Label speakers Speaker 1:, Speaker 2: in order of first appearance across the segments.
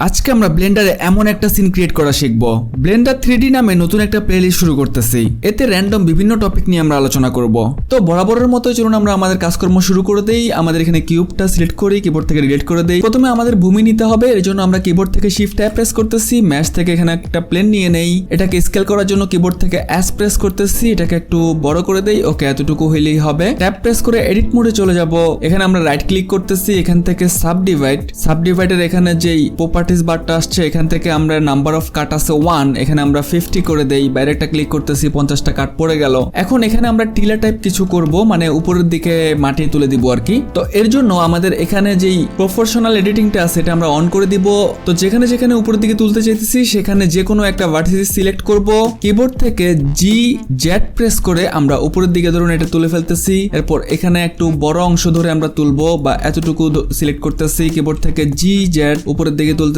Speaker 1: আজকে আমরা ব্লেন্ডারে এমন একটা সিন ক্রিয়েট করা শিখব। ব্লেন্ডার 3D নামে নতুন একটা প্লেলিস্ট শুরু করতেছি। এতে র্যান্ডম বিভিন্ন টপিক নিয়ে আমরা আলোচনা করব। তো বরাবরের মতো চলুন আমরা আমাদের কাজকর্ম শুরু করে দেই। আমাদের এখানে কিউবটা সিলেক্ট করি, কিবোর্ড থেকে ডিলিট করে দেই। প্রথমে আমাদের ভূমি নিতে হবে, এর জন্য আমরা কিবোর্ড থেকে শিফট ট্যাব প্রেস করতেছি। ম্যাশ থেকে এখানে একটা প্লেন নিয়ে নেই, এটাকে স্কেল করার জন্য কিবোর্ড থেকে এস প্রেস করতেছি, এটাকে একটু বড় করে দেই। ওকে, এতটুকু হইলেই হবে। ট্যাব প্রেস করে এডিট মোডে চলে যাব। এখানে আমরা রাইট ক্লিক করতেছি, এখান থেকে সাবডিভাইডের এখানে যেই প্রপার্টিজ বারটা আসছে এখান থেকে আমরা নাম্বার অফ কাট আছে 1, এখানে আমরা 50 করে দেই। বাইরে একটা ক্লিক করতেছি, 50টা কাট পড়ে গেল। এখন এখানে আমরা টিলা টাইপ কিছু করব, মানে উপরের দিকে মাটি তুলে দিব আর কি। তো এর জন্য আমাদের এখানে যেই প্রফেশনাল এডিটিংটা আছে এটা আমরা অন করে দিব। তো যেখানে যেখানে উপরের দিকে তুলতে চাইতেছি সেখানে যে কোনো একটা ভার্টিসিস সিলেক্ট করব। কিবোর্ড থেকে GZ প্রেস করে আমরা উপরের দিকে ধরুন এটা তুলে ফেলতেছি। এরপর এখানে একটু বড় অংশ ধরে আমরা তুলবো, বা এতটুকু সিলেক্ট করতেছি। কিবোর্ড থেকে GZ উপরের দিকে তুলতেছি।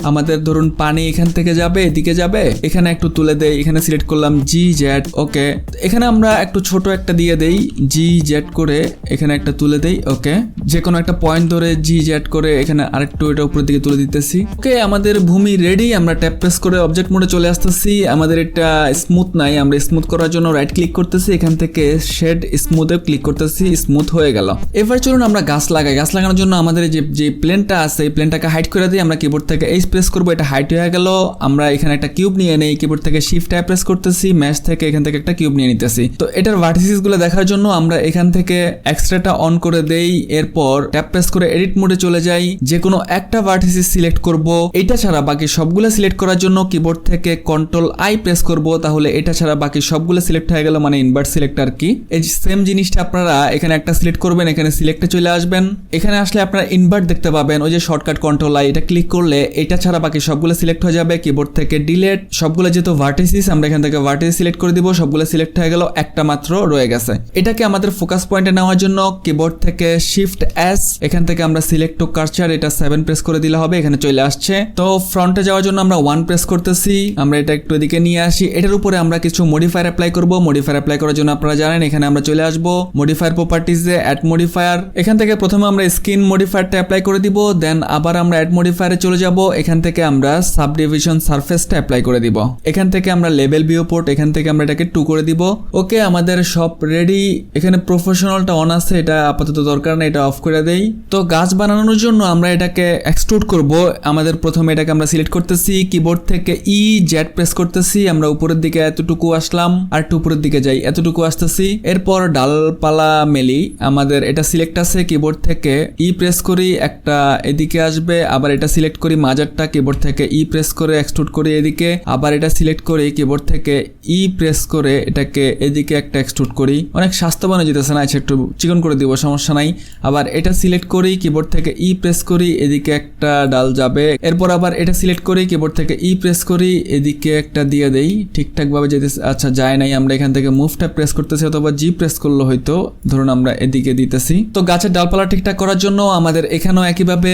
Speaker 1: আমাদের ধরুন পানি এখান থেকে যাবে, এদিকে যাবে, এখানে একটু তুলে দেই। এখানে সিলেক্ট করলাম GZ। ওকে, এখানে আমরা একটু ছোট একটা দিয়ে দেই, GZ করে এখানে একটা তুলে দেই। ওকে, যে কোনো একটা পয়েন্ট ধরে GZ করে এখানে আরেকটু এটা উপরের দিকে তুলে দিতেছি। ওকে, আমাদের ভূমি রেডি। আমরা ট্যাব প্রেস করে অবজেক্ট মোডে চলে আসতেছি। আমাদের এটা স্মুথ নাই, আমরা স্মুথ করার জন্য রাইট ক্লিক করতেছি, এখান থেকে শেড স্মুথে ক্লিক করতেছি, স্মুথ হয়ে গেল। এবার চলুন আমরা গাছ লাগাই। গাছ লাগানোর জন্য আমাদের যে প্লেনটা আছে এই প্লেনটাকে হাইড করে দিই। আমরা কিবোর্ড থেকে এইচ প্রেস করবো, এটা হাইট হয়ে গেল। আমরা এখানে একটা কিউব নিয়ে নেই, কিবোর্ড থেকে শিফট ট্যাব প্রেস করতেছি, ম্যাশ থেকে এখান থেকে একটা কিউব নিয়ে নিতেছি। তো এটার ভার্টিসিস গুলো দেখার জন্য আমরা এখান থেকে এক্সট্রাটা অন করে দেই। এরপর ট্যাব প্রেস করে এডিট মোডে চলে যাই, যে কোনো একটা ভার্টিসিস সিলেক্ট করব। এটা ছাড়া বাকি সবগুলো সিলেক্ট করার জন্য কিবোর্ড থেকে কন্ট্রোল-I প্রেস করব, তাহলে এটা ছাড়া বাকি সবগুলো সিলেক্ট হয়ে গেল, মানে ইনভার্ট সিলেক্ট আর কি। এই সেম জিনিসটা আপনারা এখানে একটা সিলেক্ট করবেন, এখানে সিলেক্টে চলে আসবেন। এখানে আসলে আপনারা ইনভার্ট দেখতে পাবেন, ওই যে শর্টকাট কন্ট্রোল-I, এটা ক্লিক করলে এটা ছাড়া বাকি সবগুলো সিলেক্ট হয়ে যাবে। কিবোর্ড থেকে ডিলিট সবগুলো, যেহেতু ভার্টিসিস আমরা এখান থেকে ভার্টিসিস সিলেক্ট করে দিব, সবগুলো সিলেক্ট হয়ে গেল, একটা মাত্র রয়ে গেছে। এটাকে আমাদের ফোকাস পয়েন্টে নেওয়ার জন্য কিবোর্ড থেকে শিফট S, এখান থেকে আমরা সিলেক্ট টু কার্সার, এটা 7 প্রেস করে দিলে হবে, এখানে চলে আসছে। তো ফ্রন্টে যাওয়ার জন্য আমরা 1 প্রেস করতেছি, আমরা এটা একটু এদিকে নিয়ে আসি। এটার উপরে আমরা কিছু মডিফায়ার অ্যাপ্লাই করব। মডিফায়ার অ্যাপ্লাই করার জন্য আপনারা জানেন এখানে আমরা চলে আসবো মডিফায়ার প্রপার্টিজে, অ্যাড মডিফায়ার। এখান থেকে প্রথমে আমরা স্কিন মডিফায়ারটা অ্যাপ্লাই করে দিব, দেন আবার আমরা অ্যাড মডিফায়ারে চলে যাব। এখান থেকে আমরা সাবডিভিশন সারফেসটা অ্যাপ্লাই করে দিব। এখান থেকে আমরা লেভেল ভিউ পোর্ট, এখান থেকে আমরা এটাকে 2 করে দিব। ওকে, আমাদের সব রেডি। এখানে প্রফেশনালটা অন আছে, এটা আপাতত দরকার না, এটা অফ করে দেই। তো গাছ বানানোর জন্য আমরা এটাকে এক্সট্রুড করব। আমাদের প্রথমে এটাকে আমরা সিলেক্ট করতেছি, কিবোর্ড থেকে EZ প্রেস করতেছি, আমরা উপরের দিকে এতটুকু আসলাম, আর একটু উপরের দিকে যাই, এতটুকু আসতেছি। এরপর ডালপালা মেলি, আমাদের এটা সিলেক্ট আছে, কিবোর্ড থেকে E প্রেস করি, একটা এদিকে আসবে। আবার এটা সিলেক্ট করি মাঝারটা, কিবোর্ড থেকে E প্রেস করে এক্সট্রুড করি এদিকে। আবার এটা সিলেক্ট করি, কিবোর্ড থেকে E প্রেস করে এটাকে এদিকে একটা এক্সট্রুড করি। অনেক স্বাস্থ্যবান যেতেছে না, আচ্ছা একটু চিকন করে দিব, সমস্যা নাই। আবার এটা সিলেক্ট করি, কিবোর্ড থেকে E প্রেস করি, এদিকে একটা ডাল যাবে। এরপর আবার এটা সিলেক্ট করি, কিবোর্ড থেকে E প্রেস করি, এদিকে একটা দিয়ে দেই, ঠিকঠাক ভাবে যেতেছে। আচ্ছা যায় নাই, আমরা এখান থেকে মুভটা প্রেস করতেছি, অথবা G প্রেস করলে হয়তো, ধরুন আমরা এদিকে দিতেছি। তো গাছের ডালপালা ঠিকঠাক করার জন্য আমাদের এখানেও একইভাবে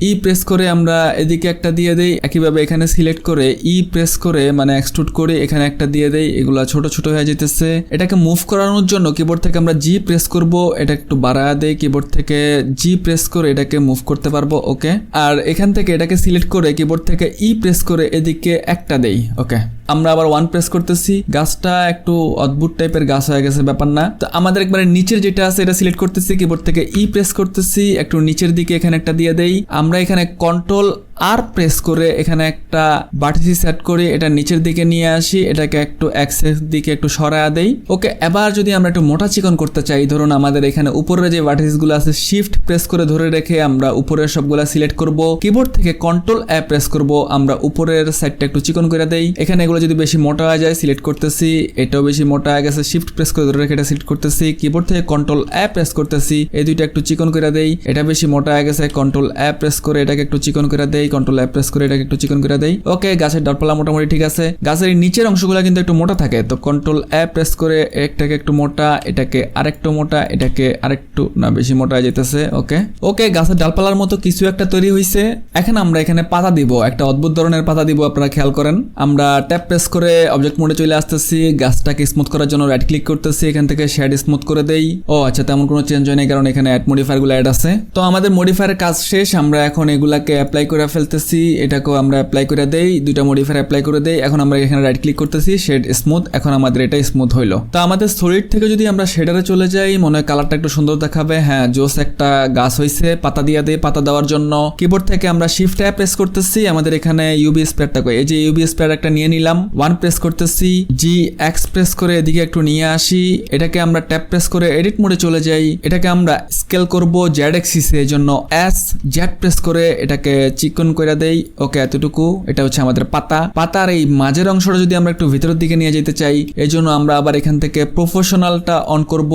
Speaker 1: E প্রেস করে আমরা এদিকে একটা দিয়ে দেই। একইভাবে এখানে সিলেক্ট করে E প্রেস করে মানে এক্সট্রুড করে এখানে একটা দিয়ে দেই। এগুলা ছোট ছোট হয়ে যেতেছে। এটাকে মুভ করানোর জন্য কিবোর্ড থেকে আমরা G প্রেস করব, এটা একটু বাড়ায় দেই। কিবোর্ড থেকে G প্রেস করে এটাকে মুভ করতে পারবো। ওকে, আর এখান থেকে এটাকে সিলেক্ট করে কিবোর্ড থেকে E প্রেস করে এদিকে একটা দেই। ওকে, আমরা আবার 1 প্রেস করতেছি। গাছটা একটু অদ্ভুত টাইপের গাছ হয়ে গেছে, ব্যাপার না। তো আমাদের একবারে নিচের যেটা আছে এটা সিলেক্ট করতেছি, কিবোর্ড থেকে E প্রেস করতেছি, একটু নিচের দিকে এখানে একটা দিয়ে দেই। আমরা এখানে কন্ট্রোল-R প্রেস করে এখানে একটা ভার্টিসিস সেট করি, এটা নিচের দিকে নিয়ে আসি, এটাকে একটু অ্যাক্সেস দিকে একটু সরায়া দেই। ওকে, এবার যদি আমরা একটু মোটা চিকন করতে চাই, ধরুন আমাদের এখানে উপরের যে ভার্টিসিস গুলো আছে শিফট প্রেস করে ধরে রেখে আমরা উপরের সবগুলা সিলেক্ট করব। কিবোর্ড থেকে কন্ট্রোল-A প্রেস করব, আমরা উপরের সাইডটা একটু চিকন করে দেই। এখানে এগুলো যদি বেশি মোটা হয়ে যায় সিলেক্ট করতেছি, এটাও বেশি মোটা হয়ে গেছে, শিফট প্রেস করে ধরে রেখে এটা সিলেক্ট করতেছি। কিবোর্ড থেকে কন্ট্রোল-A প্রেস করতেছি, এই দুইটা একটু চিকন করে দেই। এটা বেশি মোটা হয়ে গেছে, কন্ট্রোল-A প্রেস করে এটাকে একটু চিকন করে দেই, কন্ট্রোল-A প্রেস করে এটাকে একটু চিকন করে দেই। ওকে, গাছের ডালপালা মোটামুটি ঠিক আছে। গাছের নিচের অংশগুলো কিন্তু একটু মোটা থাকে, তো কন্ট্রোল-A প্রেস করে এটাকে একটু মোটা, এটাকে আরেকটু মোটা, এটাকে আরেকটু না বেশি মোটা হয়ে যেতেছে। ওকে ওকে, গাছের ডালপালার মতো কিছু একটা তৈরি হয়েছে। এখন আমরা এখানে পাতা দিব, একটা অদ্ভুত ধরনের পাতা দিব, আপনারা খেয়াল করেন। আমরা ট্যাব প্রেস করে অবজেক্ট মোডে চলে আসতেছি, গাছটাকে স্মুথ করার জন্য রাইট ক্লিক করতেছি, এখান থেকে শেড স্মুথ করে দেই। ও আচ্ছা, তেমন কোনো চেঞ্জ হয় না কারণ এখানে অ্যাড মডিফায়ার গুলো অ্যাড আছে। তো আমাদের মডিফায়ারের কাজ শেষ, আমরা এখন এগুলাকে অ্যাপ্লাই করে ফেলতেছি। এটাকেও আমরা অ্যাপ্লাই করে দেই, দুইটা মডিফায়ার অ্যাপ্লাই করে দেই। এখন আমরা এখানে রাইট ক্লিক করতেছি, শেড স্মুথ। এখন আমাদের এটা স্মুথ হইলো। তো আমাদের সলিড থেকে যদি আমরা শেডারে চলে যাই, মনে হয় কালারটা একটু সুন্দর দেখাবে। হ্যাঁ, জোস একটা গাছ হইছে, পাতা দিয়ে দেই। পাতা দেওয়ার জন্য কিবোর্ড থেকে আমরা শিফট ট্যাব প্রেস করতেছি। আমাদের এখানে ইউবি স্পেয়ারটা কই, এই যে ইউবি স্পেয়ার একটা নিয়ে নিলাম, 1 প্রেস করতেছি, জি এক্স প্রেস করে এদিকে একটু নিয়ে আসি। এটাকে আমরা ট্যাব প্রেস করে এডিট মোডে চলে যাই। এটাকে আমরা স্কেল করব জেড এক্সিসে, এর জন্য এস জেড প্রেস করে এটাকে চিকন করে দেই। ওকে, এতটুকু। এটা হচ্ছে আমাদের পাতা। পাতার এই মাঝের অংশটা যদি আমরা একটু ভিতরের দিকে নিয়ে যেতে চাই, এই জন্য আমরা আবার এখান থেকে প্রফেশনালটা অন করব,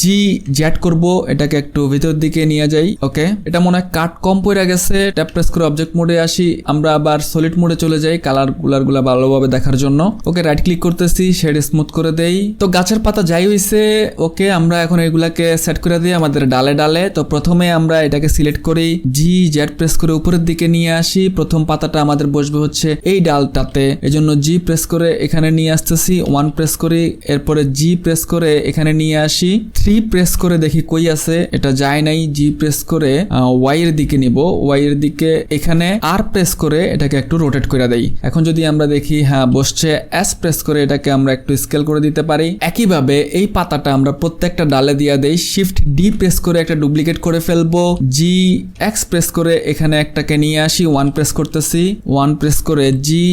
Speaker 1: জি জেড করব, এটাকে একটু ভিতরের দিকে নিয়ে যাই। ওকে, এটা মনে হয় কাট কম পড়ে গেছে। ট্যাব প্রেস করে অবজেক্ট মোডে আসি, আমরা আবার সলিড মোডে চলে যাই কালার গুলা ভালোভাবে দেখার জন্য। ওকে, রাইট ক্লিক করতেছি, শেড স্মুথ করে দেই। তো গাছের পাতা যাই হইছে। ওকে, আমরা এখন এগুলাকে সেট করে দিই আমাদের ডালে ডালে। তো প্রথমে আমরা এটাকে সিলেক্ট করি, জি জেড প্রেস করে উপরের দিকে নিয়ে আসি। প্রথম পাতাটা আমাদের বসবে হচ্ছে এই ডালটাতে, এজন্য জি প্রেস করে এখানে নিয়ে আসতেছি, 1 প্রেস করি, এরপরে জি প্রেস করে এখানে নিয়ে আসি, 3 প্রেস করে দেখি কই আছে, এটা যায় নাই। জি প্রেস করে ওয়াই এর দিকে নিব, ওয়াই এর দিকে এখানে আর প্রেস করে এটাকে একটু রোটেট করে দেই। এখন যদি আমরা দেখি হ্যাঁ বসছে, এস প্রেস করে এটাকে আমরা একটু স্কেল করে দিতে পারি। একইভাবে এই পাতাটা আমরা প্রত্যেকটা ডালে দিয়ে দেই, শিফট ডি প্রেস করে একটা ডুপ্লিকেট করে ফেলবো, জি এক্স প্রেস করে এখানে একটাকে নিয়ে আসি, 1 প্রেস করতেছি, 1 প্রেস করে জি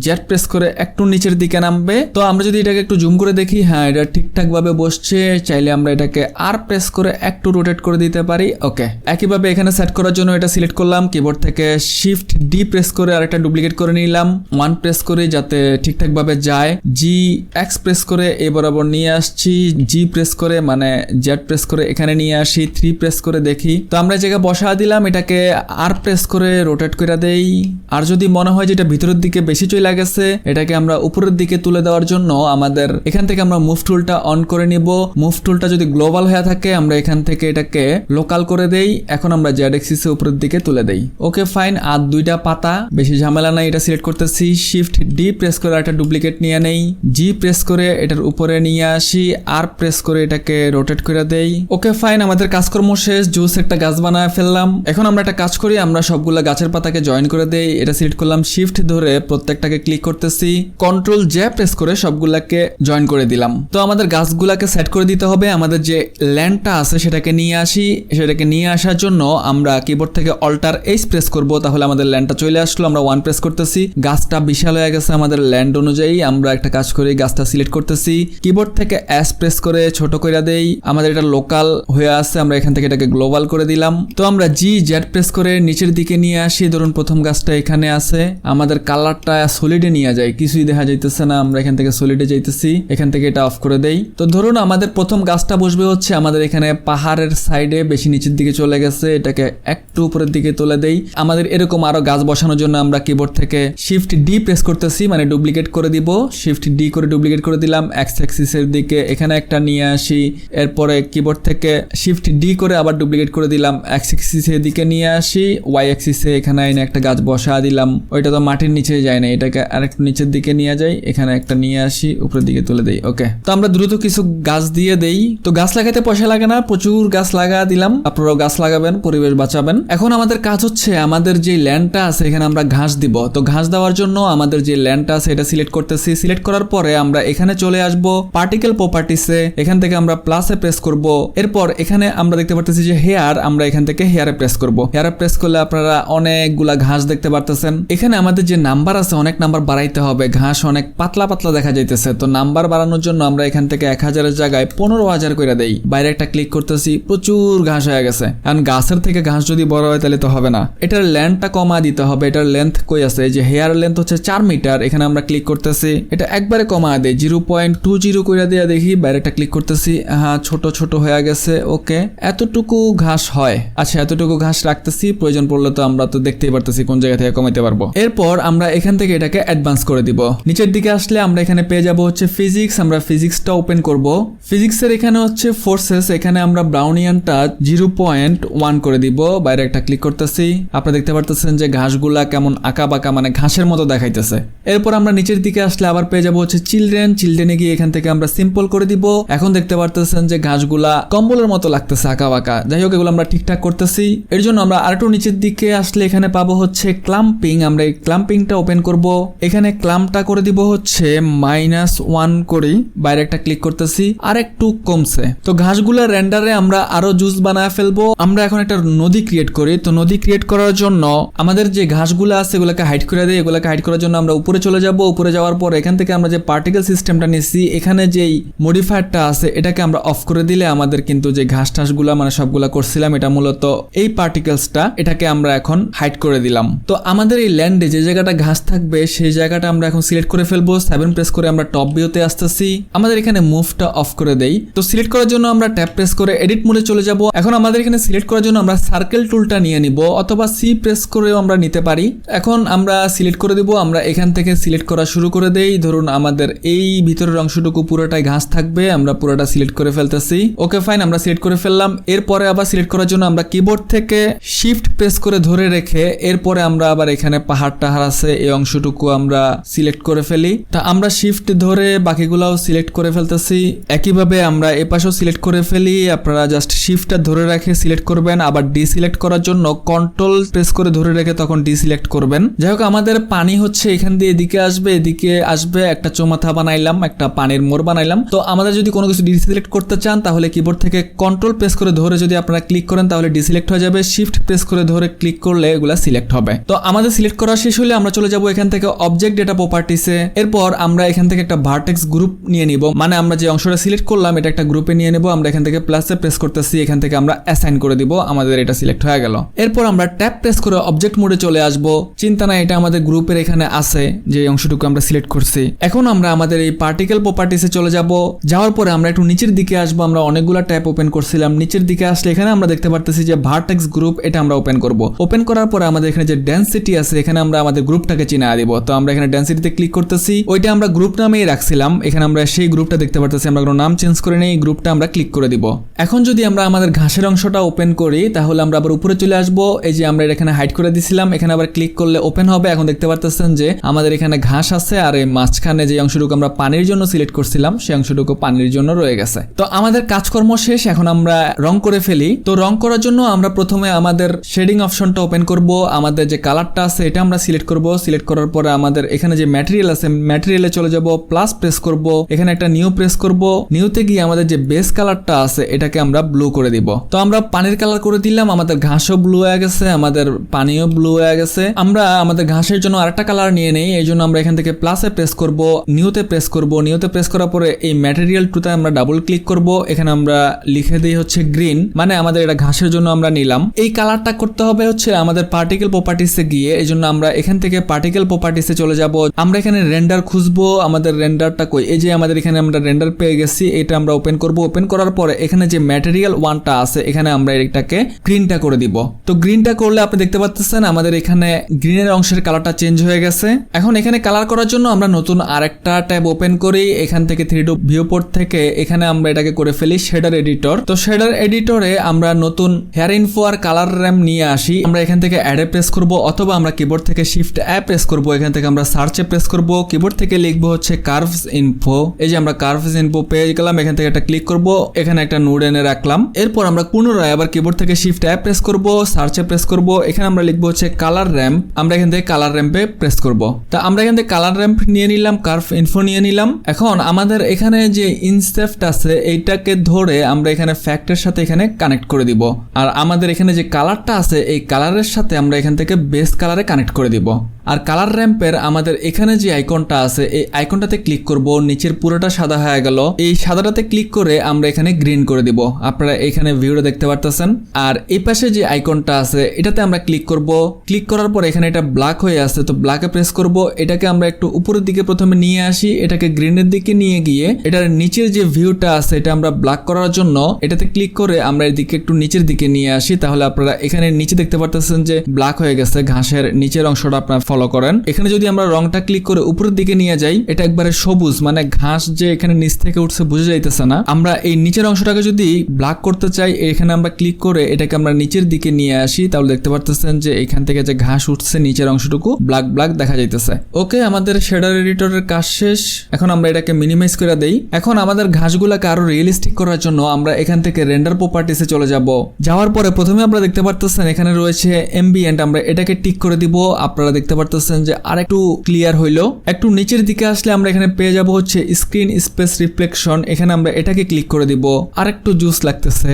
Speaker 1: জেড প্রেস করে একটু নিচের দিকে নামবে। তো আমরা যদি এটাকে একটু জুম করে দেখি, হ্যাঁ এটা ঠিকঠাক ভাবে বসছে। চাইলে আমরা এটাকে আর প্রেস করে একটু রোটেট করে দিতে পারি। ওকে, একইভাবে এখানে সেট করার জন্য এটা সিলেক্ট করলাম, কিবোর্ড থেকে শিফট ডি প্রেস করে আরেকটা ডুপ্লিকেট করে নিলাম, 1 প্রেস করে যাতে ঠিকঠাক ভাবে যায়, জি এক্স প্রেস করে এই বরাবর নিয়ে আসছি, জি প্রেস করে মানে জেড প্রেস করে এখানে নিয়ে আসি, 3 প্রেস করে দেখি। তো আমরা জায়গা বসা দিলাম, এটাকে আর প্রেস করে রোটেট করে দেই। আর যদি মনে হয় যে এটা ভিতরের দিকে বেশি চলে গেছে, এটাকে আমরা উপরের দিকে তুলে দেওয়ার জন্য আমাদের এখান থেকে আমরা মুভ টুলটা অন করে নিব। মুভ টুলটা যদি গ্লোবাল হয়ে থাকে, আমরা এখান থেকে এটাকে লোকাল করে দেই। এখন আমরা জেড এক্সিসে উপরের দিকে তুলে দেই। ওকে ফাইন, আর দুইটা পাতা, বেশি ঝামেলা নাই। এটা সিলেক্ট করতেছি, শিফট ডি প্রেস করে একটা ডুপ্লিকেট নিয়ে নেই, জি প্রেস করে এটার উপরে নিয়ে আসি, আর প্রেস করে এটাকে রোটেট করে দেই। ওকে ফাইন, আমাদের কাজকর্ম শেষ, জুস একটা গাছ বানায় ফেললাম। এখন আমরা একটা কাজ করি, আমরা সবগুলা গাছের পাতাকে জয়েন করে দেই। এটা সিলেক্ট করলাম, শিফট ধরে প্রত্যেকটাকে ক্লিক করতেছি, কন্ট্রোল জে প্রেস করে সবগুলাকে জয়েন করে দিলাম। তো আমাদের গাছগুলাকে সেট করে দিতে হবে। আমাদের যে ল্যান্ডটা আছে সেটাকে নিয়ে আসি, সেটাকে নিয়ে আসার জন্য আমরা কিবোর্ড থেকে অল্টার এইচ প্রেস করব, তাহলে আমাদের ল্যান্ডটা চলে আসলো। আমরা 1 প্রেস করতেছি, গাছটা বিশাল হয়ে গেছে আমাদের ল্যান্ড অনুযায়ী। আমরা একটা কাজ করি, গাছটা সিলেক্ট করতেছি, কিবোর্ড থেকে এস প্রেস করে ছোট করে দেই। আমাদের এটা লোকাল হয়ে আছে, আমরা এখান থেকে এটাকে গ্লোবাল করে দিলাম। তো আমরা জি জেড প্রেস করে নিচের দিকে নিয়ে আসি, ধরুন প্রথম গাছটা এখানে আছে, আমাদের কালারটা সলিডে নিয়ে যায়, কিছুই দেখা যাইতেছে না। আমরা এখান থেকে সলিডে যাইতেছি, এখান থেকে এটা অফ করে দেই। তো ধরুন আমাদের প্রথম গাছটা বসবে হচ্ছে আমাদের এখানে পাহাড়ের সাইডে, বেশি নিচের দিকে চলে গেছে, এটাকে একটু উপরের দিকে তুলে দেই। আমাদের এরকম আরো গাছ বসানোর জন্য আমরা কিবোর্ড থেকে শিফট ডি প্রেস করতেছি, মানে ডুপ্লিকেট করে দিব, শিফট ডি করে ডুপ্লিকেট করে দিলাম। এক্স অ্যাক্সিসের দিকে এখানে একটা নিয়ে আসি, এরপরে কিবোর্ড থেকে শিফট ডি করে আবার ডুপ্লিকেট করে দিলাম, এক্স অ্যাক্সিসের দিকে নিয়ে আসি, ওয়াই অ্যাক্সিসে এখানে এনে একটা গাছ বসা দিলাম। ওইটা তো মাটির নিচে যায় না, এটাকে আরেকটু নিচের দিকে নিয়ে যাই, এখানে একটা নিয়ে আসি, উপরের দিকে তুলে দেই। ওকে, তো আমরা দ্রুত কিছু গাছ দিয়ে দেই। তো গাছ লাগাতে পয়সা লাগে না, প্রচুর গাছ লাগা দিলাম। আপনারাও গাছ লাগাবেন, পরিবেশ বাঁচাবেন। এখন আমাদের কাজ হচ্ছে আমাদের যে ল্যান্ডটা আছে এখানে আমরা ঘাস দিব। তো ঘাস দেওয়ার জন্য আমাদের যে ল্যান্ডটা আছে এটা সিলেক্ট করতেছি, সিলেক্ট করার পরে আমরা এখানে চলে আসব পার্টিকেল প্রপার্টিসে, এখান থেকে আমরা প্লাসে প্রেস করব। এরপর এখানে আমরা দেখতে পারতেছি যে হেয়ার, আমরা এখান থেকে হেয়ারে প্রেস করব। হেয়ারে প্রেস করলে আপনারা অনেকগুলা ঘাস দেখতে পারতেছেন। এখানে আমাদের যে নাম্বার আছে অনেক নাম্বার বাড়াইতে হবে, ঘাস অনেক পাতলা পাতলা দেখা যাইতেছে। তো নাম্বার বাড়ানোর জন্য আমরা এখান থেকে 1000-এর জায়গায় 15,000 করে দেই। বাইরে একটা ক্লিক করতেছি, প্রচুর ঘাস হয়ে গেছে। কারণ গাছের থেকে ঘাস যদি বড় হয় তাহলে তো হবে না, এটার লেন্থটা কমা দিতে হবে। এটার লেন্থ কই আছে, এই যে হেয়ার লেন্থ হচ্ছে 4 মিটার, এখানে আমরা ক্লিক করতেছি, এটা একবারে কমা দেই, 0.20 করে দেয়া দেখি। বাইরে একটা ক্লিক করতেছি, হ্যাঁ ছোট ছোট হয়ে গেছে। ওকে, এতটুকু ঘাস হয়, আচ্ছা এতটুকু ঘাস রাখতেছি, প্রয়োজন পড়লে তো আমরা তো দেখতেই পারতেছি কোন জায়গা থেকে কমাইতে পারবো। এরপর আমরা এখান থেকে এটাকে অ্যাডভান্স করে দিব। নিচের দিকে আসলে আমরা এখানে পেয়ে যাব হচ্ছে ফিজিক্স, আমরা ফিজিক্সটা ওপেন করব। ফিজিক্সের এখানে হচ্ছে ফোর্সেস, এখানে আমরা ব্রাউনিয়ানটা 0.1 করে দিব। বাইরে একটা ক্লিক করতেছি, আপনারা দেখতে পারতেছেন যে ঘাসগুলা কেমন আঁকা বাঁকা, মানে ঘাসের মতো দেখাইতেছে। এরপর আমরা নিচের দিকে আসলে আবার পেয়ে যাবো হচ্ছে চিলড্রেনে গিয়ে এখান থেকে আমরা সিম্পল করে দিব। এখন দেখতে পারতেছেন যে ঘাসগুলা কম্বলের মতো লাগতেছে আঁকা বাঁকা, যাই হোক এগুলো আমরা ঠিকঠাক করতেছি। এর জন্য আমরা আরেকটু নিচের দিকে আসলে এখানে পাবো হচ্ছে ক্লাম্পিং, আমরা এই ক্লাম্পিংটা ওপেন করব। এখানে ক্লাম্পটা করে দিব হচ্ছে -1 করি, বাইরে একটা ক্লিক করতেছি, আর একটু কমছে। তো ঘাসগুলা রেন্ডারে আমরা আরো জুস বানায় ফেলবো। আমরা এখন একটা নদী ক্রিয়েট করি। তো নদী ক্রিয়েট করার জন্য আমাদের যে ঘাসগুলো আছে এগুলোকে হাইড করে দেই। এগুলোকে হাইড করার জন্য আমরা উপরে চলে যাব। উপরে যাওয়ার পর এখান থেকে আমরা যে পার্টিকেল সিস্টেমটা নিচ্ছি, এখানে যেই মডিফায়ারটা আছে এটাকে আমরা অফ করে দিলে আমাদের কিন্তু যে ঘাস টাসগুলা মানে সবগুলা করছিলাম এটা মূলত এই পার্টিকেলসটা, এটাকে আমরা এখন হাইড করে দিলাম। তো আমাদের এই ল্যান্ডে যে জায়গাটা ঘাস থাকবে সেই জায়গাটা আমরা এখন সিলেক্ট করে ফেলবো। 7 প্রেস করে আমরা টপ ভিউতে আসতেছি। আমাদের এখানে মুভটা অফ করে দেই। তো সিলেক্ট করার জন্য আমরা ট্যাব প্রেস করে এডিট মোডে চলে যাব। এখন আমাদের এখানে সিলেক্ট করার জন্য আমরা সার্কেল টুলটা নিয়ে নিব, অথবা সি প্রেস করেও আমরা নিতে পারি। এখন আমরা সিলেক্ট করে দিব। আমরা এখান থেকে সিলেক্ট করা শুরু করে দেই। ধরুন আমাদের এই ভিতরের অংশটুকু পুরোটাই ঘাস থাকবে, আমরা পুরোটা সিলেক্ট করে ফেলতেছি। ওকে ফাইন, আমরা সিলেক্ট করে ফেললাম। এরপরে আবার সিলেক্ট করার জন্য আমরা কিবোর্ড থেকে শিফট প্রেস করে ধরে রেখে এরপরে আমরা আবার এখানে পাহাড় টাহাড় আছে এই অংশটুকু আমরা সিলেক্ট করে ফেলি। তা আমরা শিফট ধরে বাকিগুলাও সিলেক্ট করে ফেলতেছি। একইভাবে আমরা এপাশেও সিলেক্ট করে ফেলি। আপনারা জাস্ট শিফটটা ধরে রেখে সিলেক্ট করবেন। আবার ডিসিলেক্ট করার জন্য কন্ট্রোল প্রেস করে ধরে রেখে তখন ডিসিলেক্ট করবেন। যাই হোক আমাদের পানি হচ্ছে এখান দিয়ে এদিকে আসবে একটা চৌমাথা বানাইলাম, একটা পানির মোড় বানাইলাম। তো আমাদের যদি কোনো কিছু ডিসিলেক্ট করতে চান তাহলে কিবোর্ড থেকে কন্ট্রোল প্রেস করে ধরে যদি আপনারা ক্লিক করেন তাহলে ডিসিলেক্ট হয়ে যাবে। শিফট প্রেস করে ধরে ক্লিক করলে এগুলা সিলেক্ট হবে। তো আমাদের সিলেক্ট করা শেষ হলে আমরা চলে যাব এখান থেকে অবজেক্ট ডেটা প্রপার্টিসে। এরপর আমরা এখান থেকে একটা ভার্টেক্স গ্রুপ নিয়ে নিব, মানে আমরা যে অংশটা সিলেক্ট করলাম এটা একটা গ্রুপে নিয়ে নেব। আমরা এখান থেকে প্লাসে প্রেস করতেছি, এখান থেকে আমরা অ্যাসাইন করে দিব। আমাদের এটা সিলেক্ট হয়ে গেল। এরপর আমরা ট্যাব প্রেস করে অবজেক্ট মোডে চলে আসব। চিন্তা নাই, এটা আমাদের গ্রুপের এখানে আছে যে অংশটুকু আমরা সিলেক্ট করছি। এখন আমরা আমাদের এই পার্টিকেল প্রপার্টিসে চলে যাব। যাওয়ার পরে আমরা একটু নিচের দিকে আসবো। আমরা অনেকগুলো ট্যাব ওপেন করছিলাম, নিচের দিকে আসলে এখানে আমরা দেখতে পারতেছি যে ভার্টেক্স গ্রুপ, এটা আমরা ওপেন করব। ওপেন করার পরে আমাদের এখানে যে ডেনসিটি আছে এখানে আমরা আমাদের গ্রুপটাকে চিনা দিব। তো আমরা এখানে ডেনসিটিতে ক্লিক করতেছি। ওইটা আমরা গ্রুপ নামেই রাখছিলাম, এখানে আমরা সেই গ্রুপটা দেখতে পারতেছি। আমরা কোনো নাম চেঞ্জ করে নেই, গ্রুপটা আমরা ক্লিক করে দিব। এখন যদি আমরা আমাদের ঘাসের অংশটা ওপেন করি তাহলে আমরা আবার উপরে চলে আসবো। এই যে আমরা এখানে হাইড করে দিছিলাম, এখানে আবার ক্লিক করলে ওপেন হবে। এখন দেখতে পারতেছেন যে আমাদের এখানে ঘাস আছে, আর এই মাঝখানে যে অংশটুকু আমরা পানির জন্য সিলেক্ট করছিলাম সেই অংশটুকু পানির জন্য রয়ে গেছে। তো আমাদের কাজকর্ম শেষ, এখন আমরা রং করে ফেলি। তো রং করার জন্য আমরা প্রথমে আমাদের শেডিং অপশনটা ওপেন করব। আমাদের যে কালারটা আছে এটা আমরা সিলেক্ট করব। সিলেক্ট করার পরে আমাদের এখানে যে ম্যাটেরিয়াল আছে ম্যাটেরিয়ালে চলে যাব, প্লাস প্রেস করব। এখানে একটা নিউ প্রেস করব। নিউতে গিয়ে আমাদের যে বেস কালারটা আছে এটাকে আমরা ব্লু করে দিব। তো আমরা পানির কালার করে দিলাম, আমাদের ঘাসও ব্লু হয়ে গেছে, আমাদের পানিও ব্লু হয়ে গেছে। আমরা আমাদের ঘাসের জন্য আরেকটা কালার নিয়ে নেই। এই জন্য আমরা এখান থেকে প্লাসে প্রেস করব, নিউতে প্রেস করব। নিউতে প্রেস করার পরে এই ম্যাটেরিয়াল টুতে আমরা ডাবল ক্লিক করব। এখানে আমরা লিখে দিই হচ্ছে গ্রিন, মানে আমাদের এটা ঘাসের জন্য আমরা নিলাম। এই কালারটা করতে হবে হচ্ছে আমাদের পার্টিকেল প্রপার্টিসে গিয়ে। এই জন্য আমরা এখান থেকে পার্টিকেল প্রপার্টিসে চলে যাব। আমরা এখানে রেন্ডার খুঁজবো। আমাদের রেন্ডারটা কই, এই যে আমাদের এখানে আমরা রেন্ডার পেয়ে গেছি, এটা আমরা ওপেন করব। ওপেন করার পরে এখানে যে ম্যাটেরিয়াল ওয়ানটা আছে এখানে আমরা এটাকে গ্রিনটা করে দিব। তো গ্রিনটা করলে আপনি দেখতে পাচ্ছেন আমাদের এখানে গ্রিনের অংশের কালারটা চেঞ্জ হয়ে গেছে। এখন এখানে কালার করার জন্য আমরা নতুন আরেকটা ট্যাব ওপেন করি। এখান থেকে 3D ভিউপোর্ট থেকে এখানে আমরা এটাকে করে ফেলি শেডার এডিটর। তো শেডার এডিটরে আমরা নতুন হেয়ার ইনফো আর কালার র্যাম নিয়ে আসি। আমরা এখান থেকে অ্যাডে প্রেস করব, অথবা আমরা কিবোর্ড থেকে শিফট অ্যাপ প্রেস করব। এখান থেকে আমরা সার্চে প্রেস করব। কিবোর্ড থেকে লিখবো হচ্ছে কার্ভস ইনফো। এই যে আমরা কার্ভস ইনফো পেয়ে গেলাম। এখান থেকে একটা ক্লিক করব, এখানে একটা নোড এনে রাখলাম। এরপর আমরা পুনরায় আবার কিবোর্ড থেকে শিফট অ্যাপ প্রেস করব, সার্চে প্রেস করব। এখানে আমরা লিখবো হচ্ছে কালার র্যাম। আমরা এখান থেকে কালার র্যাম্পে প্রেস করব। তা আমরা এখান থেকে কালার র্যাম্প নিয়ে নিলাম, কার্ভ ইনফো নিয়ে নিলাম। এখন আমাদের এখানে যে ইনসেপ্ট আছে এইটাকে ধরে আমরা এখানে ফ্যাক্টের সাথে এখানে কানেক্ট করে দিব। আর আমাদের এখানে যে কালারটা আছে এই কালারের সাথে আমরা এখান থেকে বেস কালারে কানেক্ট করে দিব। আর কালার র্যাম্পের আমাদের এখানে যে আইকনটা আছে এই আইকনটাতে ক্লিক করব। নিচের পুরোটা সাদা হয়ে গেল, এই সাদাটাতে ক্লিক করে আমরা এখানে গ্রিন করে দিব। আপনারা এখানে ভিউটা দেখতে পারতেছেন। আর এই পাশে যে আইকনটা আছে এটাতে আমরা ক্লিক করব। ক্লিক করার পর এখানে এটা ব্ল্যাক হয়ে আছে, তো ব্ল্যাকে প্রেস করব। এটাকে আমরা একটু উপরের দিকে প্রথমে নিয়ে আসি, এটাকে গ্রিনের দিকে নিয়ে গিয়ে এটার নিচের যে ভিউটা আছে এটা আমরা ব্ল্যাক করার জন্য এটাতে ক্লিক করে আমরা এদিকে একটু নিচের দিকে নিয়ে আসি। তাহলে আপনারা এখানে নিচে দেখতে পারতেছেন যে ব্ল্যাক হয়ে গেছে, ঘাসের নিচের অংশটা আপনারা ফলো করেন। এখানে যদি আমরা রংটা ক্লিক করে উপরের দিকে নিয়ে যাই, এটা একবারে সবুজ, মানে ঘাস যে এখানে নিচ থেকে উঠছে বোঝা যাইতেছে না। আমরা এই নিচের অংশটাকে যদি ব্ল্যাক করতে চাই, এখানে আমরা ক্লিক করে এটাকে আমরা নিচের দিকে নিয়ে আসি, তাহলে দেখতে পারতেছেন যে এখান থেকে যে ঘাস উঠছে নিচের অংশটুকু ব্ল্যাক ব্ল্যাক দেখা যাইতেছে। ওকে, আমাদের শেডার এডিটরের কাজ শেষ। এখন আমরা এটাকে মিনিমাইজ করে দেই। এখন আমাদের ঘাসগুলোকে আরো রিয়েলিস্টিক করার জন্য আমরা এখান থেকে রেন্ডার প্রপার্টিসে চলে যাব। যাওয়ার পরে প্রথমে আমরা দেখতে পারতেছেন এখানে রয়েছে এম্বিয়েন্ট, আমরা এটাকে টিক করে দিব। আপনারা দেখতে পারতেছেন যে আরেকটু ক্লিয়ার হইলো। একটু নিচের দিকে আসলে আমরা এখানে পেয়ে যাব হচ্ছে স্ক্রিন স্পেস রিফ্লেকশন, এখানে আমরা এটাকে ক্লিক করে দিব। আরেকটু জুস লাগতেছে।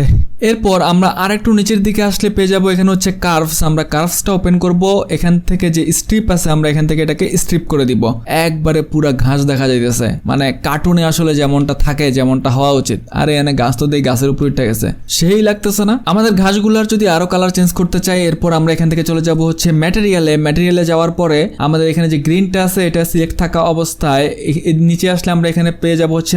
Speaker 1: এরপর আমরা আরেকটু নিচের দিকে আসলে পেয়ে যাব এখানে হচ্ছে কার্ভস, আমরা কার্ভসটা ওপেন করব। এখান থেকে যে স্ট্রিপ আছে আমরা এখান থেকে এটাকে স্ট্রিপ করে দিব। একবারে পুরা ঘাস দেখা যাইতেছে, মানে কার্টুনে আসলে যেমনটা থাকে, যেমনটা হওয়া উচিত। আরে এনে গাছ তো দেই গাছের উপর উঠে গেছে, সেই লাগতেছে না। আমাদের ঘাসগুলার যদি আরো কালার চেঞ্জ করতে চাই, এরপর আমরা এখান থেকে চলে যাব হচ্ছে ম্যাটেরিয়ালে যাওয়ার পরে আমাদের এখানে যে গ্রিনটা আছে এটা সিলেক্ট থাকা অবস্থায় নিচে আসলে আমরা এখানে পেয়ে যাব হচ্ছে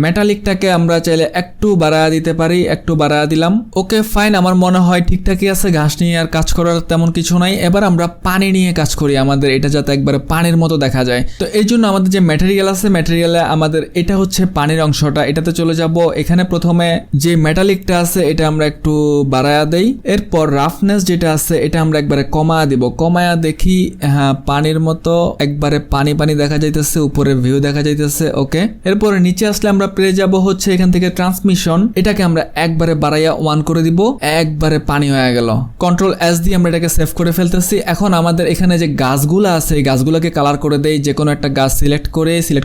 Speaker 1: মেটালিকটাকে আমরা চাইলে একটু বাড়ায় দিতে পারি, একটু বাড়ায় দিলাম। ওকে ফাইন, আমার মনে হয় ঠিকঠাকই আছে। ঘাস নিয়ে আর কাজ করার তেমন কিছু নাই। এবার আমরা পানি নিয়ে কাজ করি, আমাদের এটা যাতে একবারে পানির মতো দেখা যায়। তো এই জন্য আমাদের যে ম্যাটেরিয়াল আছে, ম্যাটেরিয়ালে আমাদের এটা হচ্ছে পানির অংশটা, এটাতে চলে যাব। এখানে প্রথমে যে মেটালিকটা আছে এটা আমরা একটু বাড়ায়া দেই। এরপর রাফনেস যেটা আছে এটা আমরা একবারে কমায়া দিব। কমায়া দেখি, হ্যাঁ পানির মতো একবারে পানি পানি দেখা যাইতেছে, উপরে ভিউ দেখা যাইতেছে। ওকে, এরপরে নিচে আসলে আমরা পেয়ে যাব হচ্ছে এখান থেকে ট্রান্সমিশন, এটাকে আমরা একবারে বাড়াইয়া 1 করে দিব। একবারে পানি হয়ে গেল। কন্ট্রোল এস দিয়ে আমরা এটাকে সেভ করে ফেলতেছি। এখন আমাদের এখানে যে গাছগুলো আছে এই গাছগুলোকে কালার করে দেই। যে কোনো একটা গাছ সিলেক্ট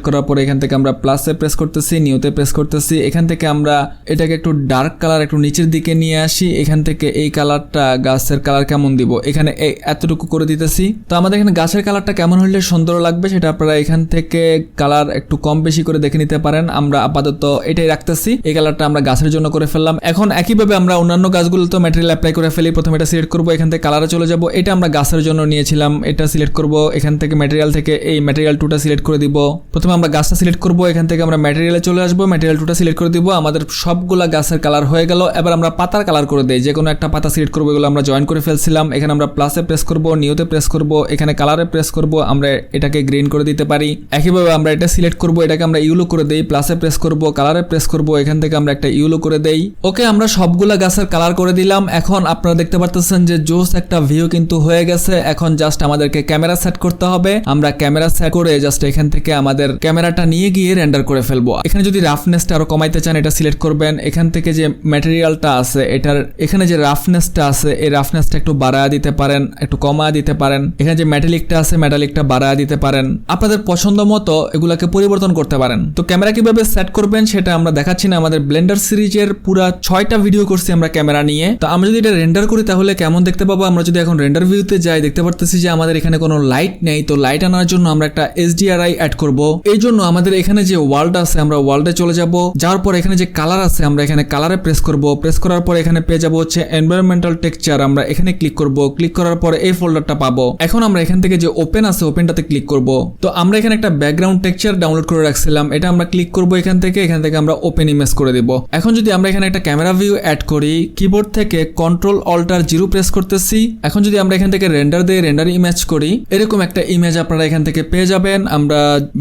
Speaker 1: করার পরে এখান থেকে আমরা প্লাসে প্রেস করতেছি, নিউতে প্রেস করতেছি। এখান থেকে আমরা এটাকে একটু ডার্ক কালার একটু নিচের দিকে নিয়ে আসি। এখান থেকে এই কালারটা, গাছের কালার কেমন দিব, এখানে এতটুকু করে দিতেছি। তো আমাদের এখানে গাছের কালারটা কেমন হলে সুন্দর লাগবে সেটা আপনারা এখান থেকে কালার একটু কম বেশি করে দেখে নিতে পারেন। আমরা আপাতত এটাই রাখতেছি। এই কালারটা আমরা গাছের জন্য করে ফেললাম। এখন একইভাবে আমরা অন্যান্য গাছগুলো তো ম্যাটেরিয়াল অ্যাপ্লাই করে ফেলি। প্রথমে এটা সিলেক্ট করবো, এখান থেকে কালারে চলে যাব। এটা আমরা গাছের জন্য নিয়েছিলাম, এটা সিলেক্ট করব। এখান থেকে ম্যাটেরিয়াল থেকে এই ম্যাটেরিয়াল 2টা সিলেক্ট করে দিব। প্রথমে আমরা গাছটা সিলেক্ট করব, এখান থেকে আমরা ম্যাটেরিয়ালে চলে আসবো, ম্যাটেরিয়াল 2টা সিলেক্ট করে দিব। আমাদের সবগুলা গাছের কালার হয়ে গেল। এবার আমরা পাতার কালার করে দেই। যে কোনো একটা পাতা সিলেক্ট করবো, এগুলো আমরা জয়েন করে ফেলছিলাম। এখানে আমরা প্লাসে প্রেস করব, নিউতে প্রেস করব, এখানে কালারে প্রেস করব, আমরা এটাকে গ্রিন করে দিতে পারি। একইভাবে আমরা এটা সিলেক্ট করব, এটাকে আমরা ইউলো করে দেই, প্লাসে প্রেস করব, কালারে প্রেস করব, এখান থেকে আমরা একটা ইউলো করে দেই। ওকে, আমরা সবগুলা গাছের কালার করে দিলাম। এখন আপনারা দেখতে পারতেছেন যে জোস একটা ভিউ কিন্তু হয়ে গেছে। এখন জাস্ট আমাদেরকে ক্যামেরা সেট করতে হবে। আমরা ক্যামেরা সেট করে জাস্ট এখান থেকে আমাদের ক্যামেরাটা নিয়ে গিয়ে রেন্ডার করে ফেলবো। এখানে যদি রাফনেসটা আরো কমাইতে চান এটা সিলেক্ট করবেন। এখান থেকে যে ম্যাটেরিয়ালটা আছে এটার এখানে যে রাফনেসটা আছে এই রাফনেসটা একটু বাড়ায় দিতে পারেন, একটু কমায় দিতে পারেন। এখানে যে মেটালিকটা আছে মেটালিকটা বাড়ায় দিতে পারেন। আপনাদের পছন্দ মতো এগুলাকে পরিবর্তন করতে পারেন। তো ক্যামেরা কিভাবে সেট করবেন সেটা আমরা দেখাচ্ছি না। আমাদের ব্লেন্ডার সিরিজের পুরো 6টা ভিডিও করছি আমরা ক্যামেরা নিয়ে। তো আমরা যদি এটা রেন্ডার করি তাহলে কেমন দেখতে পাবো, আমরা যদি এখন রেন্ডার ভিউতে যাই দেখতে পারতেছি যে আমাদের এখানে কোনো লাইট নেই। তো লাইট আনার জন্য আমরা একটা HDRI অ্যাড করব। এই জন্য আমাদের এখানে যে ওয়ার্ল্ড আছে আমরা ওয়ার্ল্ডে চলে যাব। যাওয়ার পর এখানে যে কালার আছে আমরা এখানে কালারে প্রেস করব। প্রেস করার পর এখানে পেয়ে যাব হচ্ছে এনভায়রনমেন্টাল টেক্সচার, আমরা এখানে ক্লিক করব। ক্লিক করার পর এই ফোল্ডারটা পাবো। এখন আমরা এখান থেকে যে ওপেন আছে ওপেনটাতে ক্লিক করব। তো আমরা এখানে একটা ব্যাকগ্রাউন্ড টেক্সচার ডাউনলোড করে রাখছিলাম, এটা আমরা ক্লিক করব। এখান থেকে আমরা ওপেন ইমেজ করে দিব। এখন যদি আমরা এখানে একটা ক্যামেরা ভিউ অ্যাড করি, কিবোর্ড থেকে কন্ট্রোল অল্টার 0 প্রেস করতেছি। এখন যদি আমরা এখান থেকে রেন্ডার দিয়ে রেন্ডার ইমেজ করি, এরকম একটা ইমেজ আপনারা এখান থেকে পেয়ে যাবেন। আমরা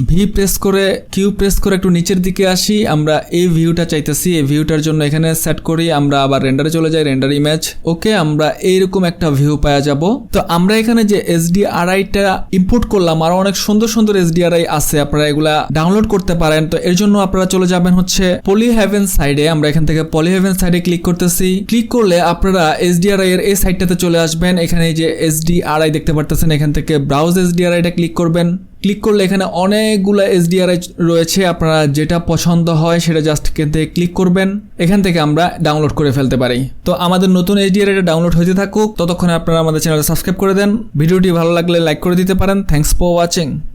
Speaker 1: ভি প্রেস করে কিউ প্রেস করে একটু নিচের দিকে আসি। আমরা এই ভিউটা চাইতেছি, এই ভিউটার জন্য এখানে সেট করি। আমরা আবার রেন্ডারে চলে যাই, রেন্ডার ইমেজ। ওকে, আমরা এইরকম একটা ভিউ পাওয়া যাব। তো আমরা এখানে যে HDRI-টা ইম্পোর্ট করলাম, আরো অনেক সুন্দর সুন্দর HDRI আছে, আপনারা এগুলা ডাউনলোড করতে পারেন। তো এর জন্য আপনারা চলে যাবেন হচ্ছে পলিহেভেন সাইডে। আমরা এখান থেকে পলিহেভেন সাইডে ক্লিক করতেছি। ক্লিক করলে আপনারা HDRI এর এই সাইডটাতে চলে আসবেন। এখানে যে HDRI দেখতে পারতেছেন, এখান থেকে ব্রাউজ HDRI-টা ক্লিক করবেন। ক্লিক করলে এখানে অনেকগুলো HDRI রয়েছে, আপনারা যেটা পছন্দ হয় সেটা জাস্ট এখান থেকে ক্লিক করবেন। এখান থেকে আমরা ডাউনলোড করে ফেলতে পারি। তো আমাদের নতুন HDRI-টা ডাউনলোড হতে থাকুক, ততক্ষণে আপনারা আমাদের চ্যানেলটা সাবস্ক্রাইব করে দেন। ভিডিওটি ভালো লাগলে লাইক করে দিতে পারেন। Thanks for watching.